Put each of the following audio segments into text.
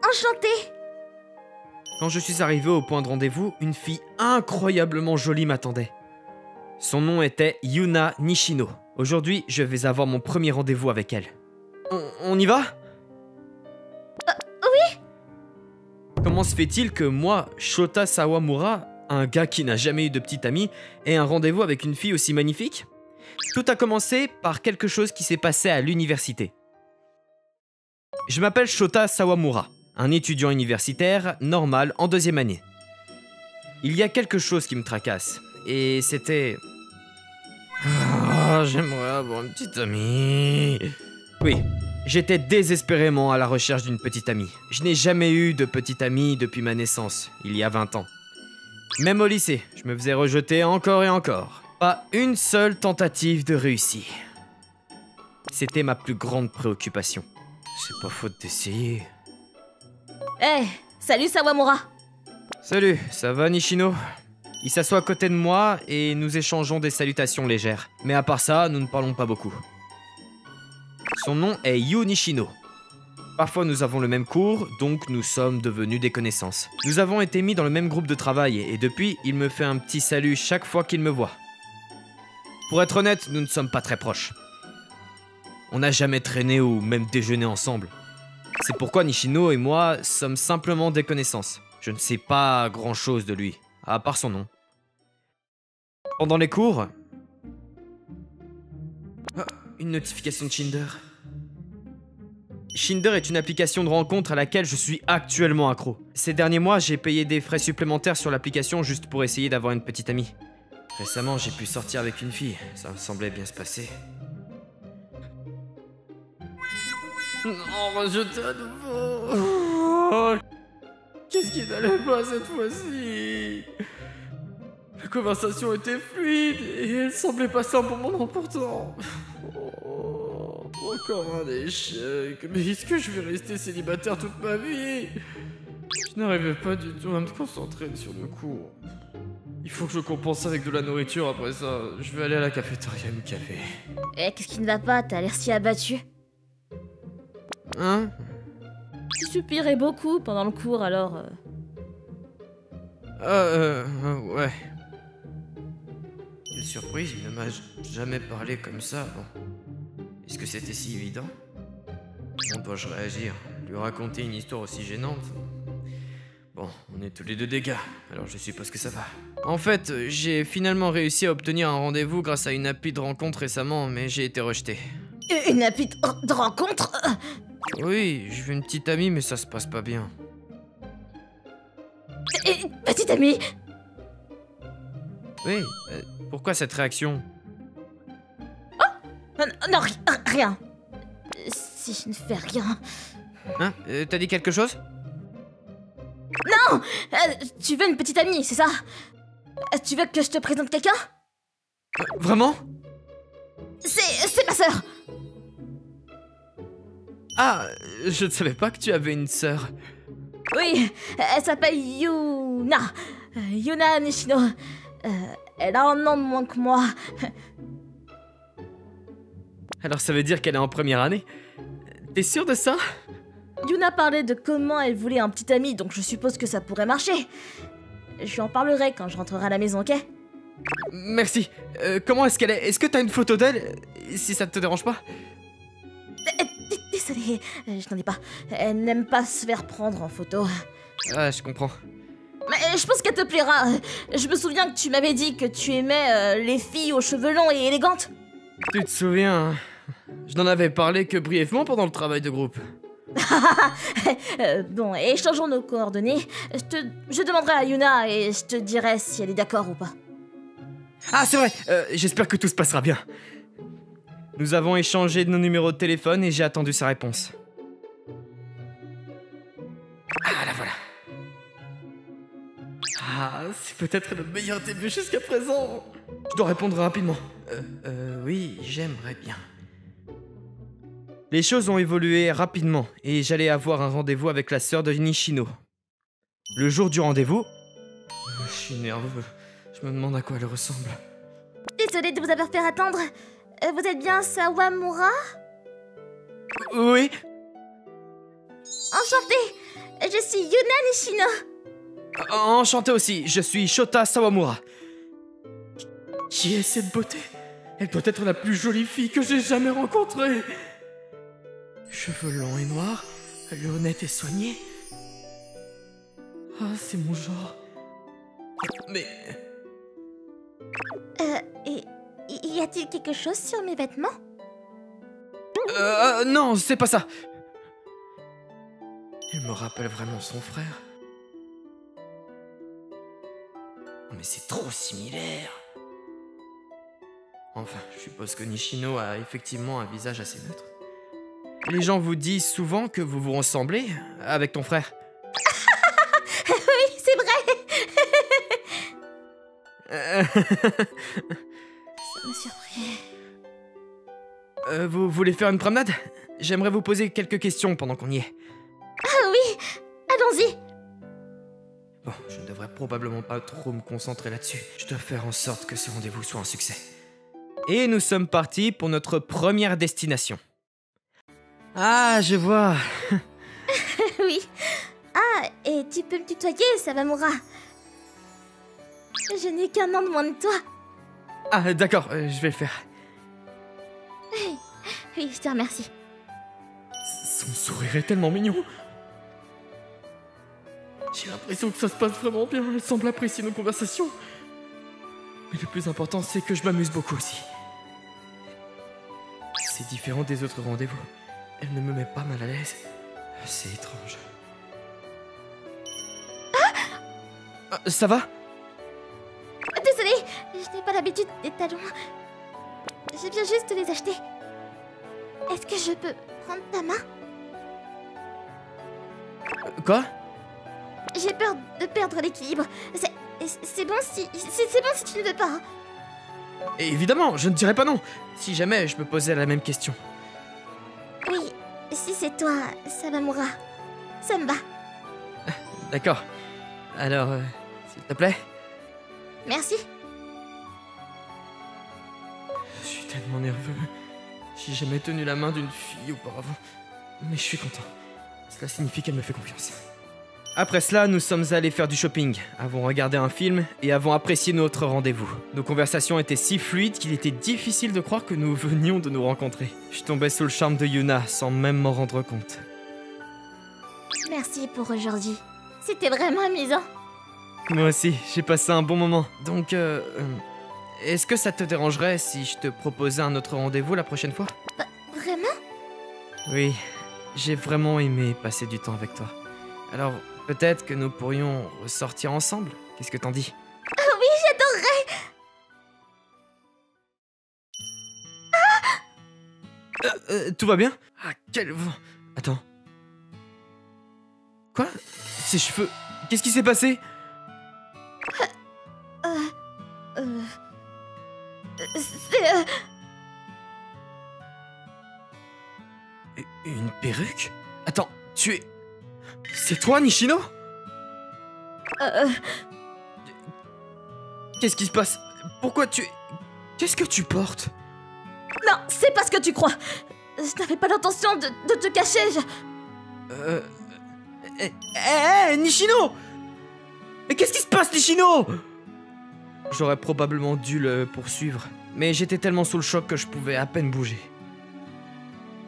Enchantée. Quand je suis arrivé au point de rendez-vous, une fille incroyablement jolie m'attendait. Son nom était Yuna Nishino. Aujourd'hui, je vais avoir mon premier rendez-vous avec elle. On y va? Oui. Comment se fait-il que moi, Shota Sawamura, un gars qui n'a jamais eu de petite amie, ait un rendez-vous avec une fille aussi magnifique? Tout a commencé par quelque chose qui s'est passé à l'université. Je m'appelle Shota Sawamura, un étudiant universitaire normal en 2e année. Il y a quelque chose qui me tracasse, et c'était... Ah, j'aimerais avoir une petite amie. Oui, j'étais désespérément à la recherche d'une petite amie. Je n'ai jamais eu de petite amie depuis ma naissance, il y a 20 ans. Même au lycée, je me faisais rejeter encore et encore. Pas une seule tentative de réussir. C'était ma plus grande préoccupation. C'est pas faute d'essayer. Eh, salut Sawamura. Salut, ça va Nishino? Il s'assoit à côté de moi et nous échangeons des salutations légères. Mais à part ça, nous ne parlons pas beaucoup. Son nom est Yu Nishino. Parfois nous avons le même cours, donc nous sommes devenus des connaissances. Nous avons été mis dans le même groupe de travail et depuis, il me fait un petit salut chaque fois qu'il me voit. Pour être honnête, nous ne sommes pas très proches. On n'a jamais traîné ou même déjeuné ensemble. C'est pourquoi Nishino et moi sommes simplement des connaissances. Je ne sais pas grand-chose de lui, à part son nom. Pendant les cours... Ah, une notification de Shinder. Shinder est une application de rencontre à laquelle je suis actuellement accro. Ces derniers mois, j'ai payé des frais supplémentaires sur l'application juste pour essayer d'avoir une petite amie. Récemment, j'ai pu sortir avec une fille. Ça me semblait bien se passer. Non, rejeté à nouveau. Qu'est-ce qui n'allait pas cette fois-ci? La conversation était fluide et elle semblait passer un bon moment pourtant. Oh, encore un échec. Mais est-ce que je vais rester célibataire toute ma vie? Je n'arrivais pas du tout à me concentrer sur le cours. Il faut que je compense avec de la nourriture après ça. Je vais aller à la cafétéria me café. Eh, qu'est-ce qui ne va pas? T'as l'air si abattu. Hein? Tu soupirais beaucoup pendant le cours, alors... Ouais. Quelle surprise, il ne m'a jamais parlé comme ça avant. Est-ce que c'était si évident? Comment dois-je réagir? Lui raconter une histoire aussi gênante? Bon, on est tous les deux des gars, alors je suppose que ça va. En fait, j'ai finalement réussi à obtenir un rendez-vous grâce à une appli de rencontre récemment, mais j'ai été rejeté. Une appli de rencontre? Oui, je veux une petite amie, mais ça se passe pas bien. Petite amie? Oui, pourquoi cette réaction? Non, rien. Si je ne fais rien... Hein? T'as dit quelque chose? Non! Tu veux une petite amie, c'est ça? Tu veux que je te présente quelqu'un? Vraiment? C'est ma sœur! Ah, je ne savais pas que tu avais une sœur. Oui, elle s'appelle Yuna. Yuna Nishino. Elle a un an de moins que moi. Alors ça veut dire qu'elle est en première année? T'es sûr de ça? Yuna parlait de comment elle voulait un petit ami, donc je suppose que ça pourrait marcher. Je lui en parlerai quand je rentrerai à la maison, ok? Merci. Comment est-ce qu'elle est? Est-ce que t'as une photo d'elle? Si ça te dérange pas? Désolée, je n'en ai pas. Elle n'aime pas se faire prendre en photo. Ah, je comprends. Mais je pense qu'elle te plaira. Je me souviens que tu m'avais dit que tu aimais les filles aux cheveux longs et élégantes. Tu te souviens? Je n'en avais parlé que brièvement pendant le travail de groupe. Bon, échangeons nos coordonnées. Je demanderai à Yuna et je te dirai si elle est d'accord ou pas. Ah, c'est vrai. J'espère que tout se passera bien. Nous avons échangé nos numéros de téléphone et j'ai attendu sa réponse. Ah, la voilà. Ah, c'est peut-être le meilleur début jusqu'à présent. Je dois répondre rapidement. Oui, j'aimerais bien. Les choses ont évolué rapidement et j'allais avoir un rendez-vous avec la sœur de Nishino. Le jour du rendez-vous... Je suis nerveux. Je me demande à quoi elle ressemble. Désolée de vous avoir fait attendre. Vous êtes bien Sawamura? Oui. Enchantée. Je suis Yuna Nishino. Enchanté aussi, je suis Shota Sawamura. Qui est cette beauté? Elle doit être la plus jolie fille que j'ai jamais rencontrée. Cheveux longs et noirs, le honnête et soigné. Ah, c'est mon genre. Mais... Et y a-t-il quelque chose sur mes vêtements? Non, c'est pas ça. Elle me rappelle vraiment son frère. Mais c'est trop similaire. Enfin, je suppose que Nishino a effectivement un visage assez neutre. Les gens vous disent souvent que vous vous ressemblez avec ton frère. Oui, c'est vrai. Ça me surprit. Vous voulez faire une promenade? J'aimerais vous poser quelques questions pendant qu'on y est. Ah oui, allons-y. Bon, je ne devrais probablement pas trop me concentrer là-dessus. Je dois faire en sorte que ce rendez-vous soit un succès. Et nous sommes partis pour notre première destination. Ah, je vois. Oui. Ah, et tu peux me tutoyer, Sawamura. Je n'ai qu'un an de moins de toi. Ah, d'accord, je vais le faire. Oui, je te remercie. Son sourire est tellement mignon. J'ai l'impression que ça se passe vraiment bien. Elle semble apprécier nos conversations. Mais le plus important, c'est que je m'amuse beaucoup aussi. C'est différent des autres rendez-vous. Elle ne me met pas mal à l'aise. C'est étrange. Ça va? Désolée, je n'ai pas l'habitude des talons. Je viens juste de les acheter. Est-ce que je peux prendre ta main? Quoi? J'ai peur de perdre l'équilibre. C'est bon si... C'est bon si tu ne veux pas. Hein. Évidemment, je ne dirais pas non. Si jamais je me posais la même question. Oui, si c'est toi, Sawamura. Ça me va. D'accord. Alors, s'il te plaît. Merci. Je suis tellement nerveux. J'ai jamais tenu la main d'une fille auparavant. Mais je suis content. Cela signifie qu'elle me fait confiance. Après cela, nous sommes allés faire du shopping, avons regardé un film et avons apprécié notre rendez-vous. Nos conversations étaient si fluides qu'il était difficile de croire que nous venions de nous rencontrer. Je tombais sous le charme de Yuna sans même m'en rendre compte. Merci pour aujourd'hui. C'était vraiment amusant. Moi aussi, j'ai passé un bon moment. Donc, est-ce que ça te dérangerait si je te proposais un autre rendez-vous la prochaine fois? Vraiment? Oui, j'ai vraiment aimé passer du temps avec toi. Alors, peut-être que nous pourrions ressortir ensemble. Qu'est-ce que t'en dis? Oh oui, j'adorerais. Tout va bien? Ah, quel vent! Attends. Quoi? Ses cheveux... Qu'est-ce qui s'est passé? C'est... Une perruque? Attends, tu es... C'est toi, Nishino? Qu'est-ce qui se passe? Pourquoi tu... Qu'est-ce que tu portes? Non, c'est pas ce que tu crois. Je n'avais pas l'intention de te cacher, Nishino! Mais qu'est-ce qui se passe, Nishino? J'aurais probablement dû le poursuivre, mais j'étais tellement sous le choc que je pouvais à peine bouger.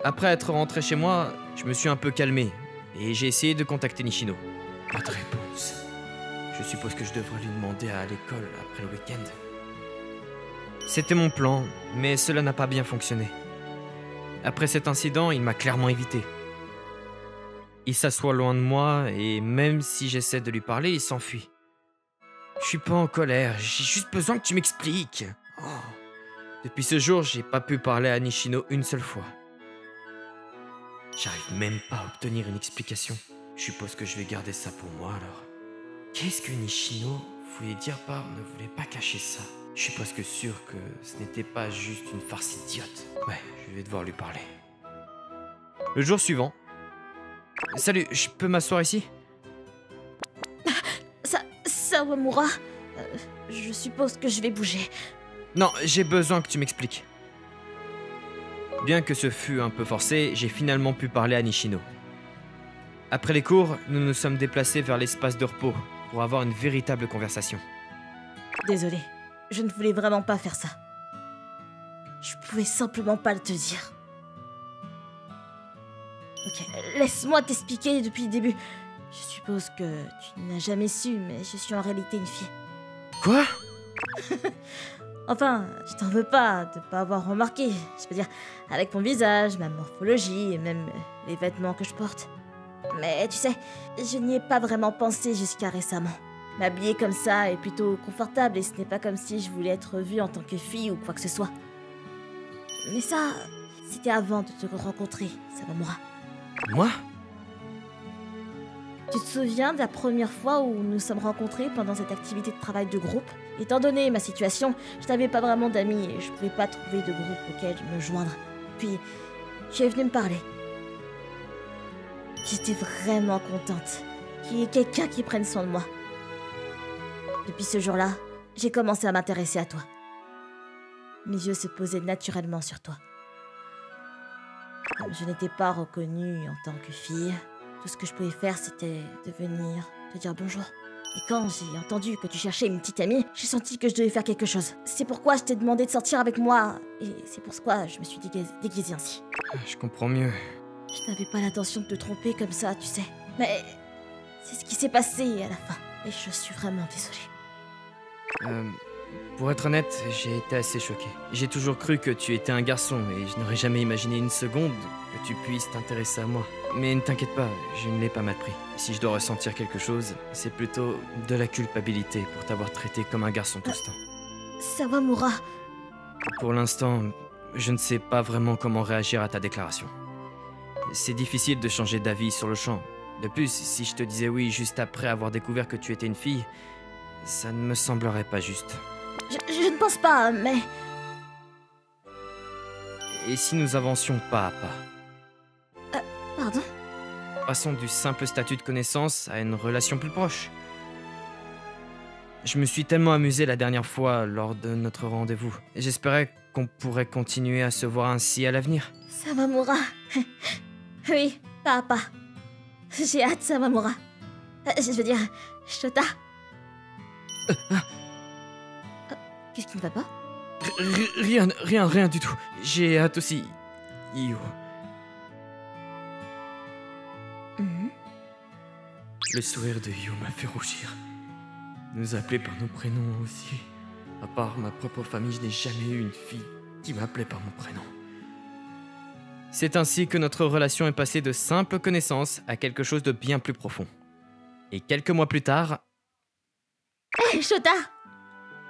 Après être rentré chez moi, je me suis un peu calmé, et j'ai essayé de contacter Nishino. Pas de réponse. Je suppose que je devrais lui demander à l'école après le week-end. C'était mon plan, mais cela n'a pas bien fonctionné. Après cet incident, il m'a clairement évité. Il s'assoit loin de moi, et même si j'essaie de lui parler, il s'enfuit. Je suis pas en colère, j'ai juste besoin que tu m'expliques. Oh. Depuis ce jour, j'ai pas pu parler à Nishino une seule fois. J'arrive même pas à obtenir une explication. Je suppose que je vais garder ça pour moi alors. Qu'est-ce que Nishino voulait dire par ne voulait pas cacher ça? Je suis presque sûr que ce n'était pas juste une farce idiote. Ouais, je vais devoir lui parler. Le jour suivant. Salut, je peux m'asseoir ici? Sawamura, je suppose que je vais bouger. Non, j'ai besoin que tu m'expliques. Bien que ce fût un peu forcé, j'ai finalement pu parler à Nishino. Après les cours, nous nous sommes déplacés vers l'espace de repos pour avoir une véritable conversation. Désolée, je ne voulais vraiment pas faire ça. Je pouvais simplement pas le te dire. Ok, laisse-moi t'expliquer depuis le début. Je suppose que tu n'as jamais su, mais je suis en réalité une fille. Quoi? Enfin, je t'en veux pas de pas avoir remarqué. Je veux dire, avec mon visage, ma morphologie et même les vêtements que je porte. Mais tu sais, je n'y ai pas vraiment pensé jusqu'à récemment. M'habiller comme ça est plutôt confortable et ce n'est pas comme si je voulais être vue en tant que fille ou quoi que ce soit. Mais ça, c'était avant de te rencontrer, Sawamura. Moi? Tu te souviens de la première fois où nous nous sommes rencontrés pendant cette activité de travail de groupe? Étant donné ma situation, je n'avais pas vraiment d'amis et je pouvais pas trouver de groupe auquel me joindre. Puis, tu es venu me parler. J'étais vraiment contente qu'il y ait quelqu'un qui prenne soin de moi. Depuis ce jour-là, j'ai commencé à m'intéresser à toi. Mes yeux se posaient naturellement sur toi. Comme je n'étais pas reconnue en tant que fille, tout ce que je pouvais faire, c'était de venir te dire bonjour. Et quand j'ai entendu que tu cherchais une petite amie, j'ai senti que je devais faire quelque chose. C'est pourquoi je t'ai demandé de sortir avec moi, et c'est pourquoi je me suis déguisée ainsi. Je comprends mieux. Je n'avais pas l'intention de te tromper comme ça, tu sais. Mais c'est ce qui s'est passé à la fin, et je suis vraiment désolée. Pour être honnête, j'ai été assez choqué. J'ai toujours cru que tu étais un garçon et je n'aurais jamais imaginé une seconde que tu puisses t'intéresser à moi. Mais ne t'inquiète pas, je ne l'ai pas mal pris. Si je dois ressentir quelque chose, c'est plutôt de la culpabilité pour t'avoir traité comme un garçon tout ce temps. Sawamura. Pour l'instant, je ne sais pas vraiment comment réagir à ta déclaration. C'est difficile de changer d'avis sur le champ. De plus, si je te disais oui juste après avoir découvert que tu étais une fille, ça ne me semblerait pas juste. Je ne pense pas, mais... Et si nous avancions pas à pas? Pardon? Passons du simple statut de connaissance à une relation plus proche. Je me suis tellement amusé la dernière fois lors de notre rendez-vous. J'espérais qu'on pourrait continuer à se voir ainsi à l'avenir. Sawamura. Oui, pas à pas. J'ai hâte, Sawamura. Je veux dire, Shota. Qu'est-ce qui ne va pas? Rien du tout. J'ai hâte aussi. Io. Le sourire de Io m'a fait rougir. Nous appeler par nos prénoms aussi. À part ma propre famille, je n'ai jamais eu une fille qui m'appelait par mon prénom. C'est ainsi que notre relation est passée de simple connaissance à quelque chose de bien plus profond. Et quelques mois plus tard... Hé, Shota!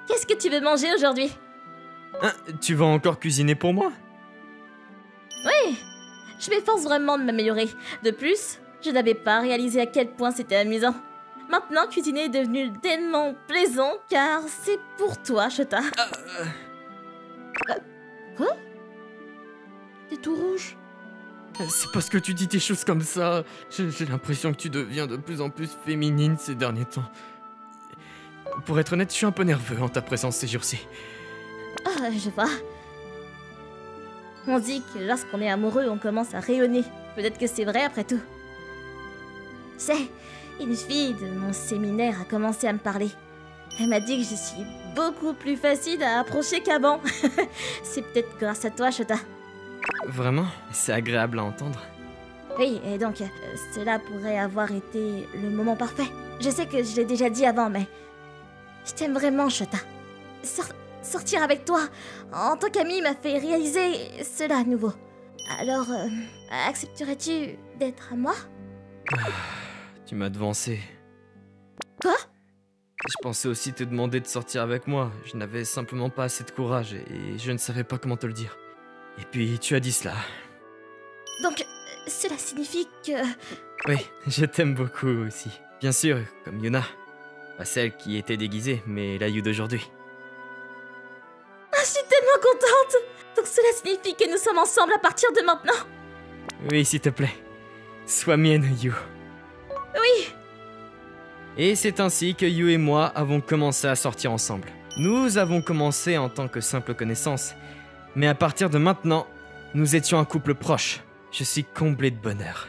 Qu'est-ce que tu veux manger aujourd'hui? Hein, tu vas encore cuisiner pour moi? Oui! Je m'efforce vraiment de m'améliorer. De plus, je n'avais pas réalisé à quel point c'était amusant. Maintenant, cuisiner est devenu tellement plaisant, car c'est pour toi, Shota. Quoi? T'es tout rouge? C'est parce que tu dis des choses comme ça. J'ai l'impression que tu deviens de plus en plus féminine ces derniers temps. Pour être honnête, je suis un peu nerveux en ta présence ces jours-ci. Ah, je vois. On dit que lorsqu'on est amoureux, on commence à rayonner. Peut-être que c'est vrai après tout. C'est une fille de mon séminaire a commencé à me parler. Elle m'a dit que je suis beaucoup plus facile à approcher qu'avant. C'est peut-être grâce à toi, Shota. Vraiment? C'est agréable à entendre. Oui, et donc, cela pourrait avoir été le moment parfait. Je sais que je l'ai déjà dit avant, mais... Je t'aime vraiment, Shota. Sortir avec toi, en tant qu'amie, m'a fait réaliser cela à nouveau. Alors, accepterais-tu d'être à moi? Tu m'as devancé. Quoi? Je pensais aussi te demander de sortir avec moi. Je n'avais simplement pas assez de courage et je ne savais pas comment te le dire. Et puis, tu as dit cela. Donc, cela signifie que... Oui, je t'aime beaucoup aussi. Bien sûr, comme Yuna. Pas celle qui était déguisée, mais la Yu d'aujourd'hui. Ah, je suis tellement contente! Donc cela signifie que nous sommes ensemble à partir de maintenant? Oui, s'il te plaît. Sois mienne, Yu. Oui! Et c'est ainsi que Yu et moi avons commencé à sortir ensemble. Nous avons commencé en tant que simple connaissance, mais à partir de maintenant, nous étions un couple proche. Je suis comblé de bonheur.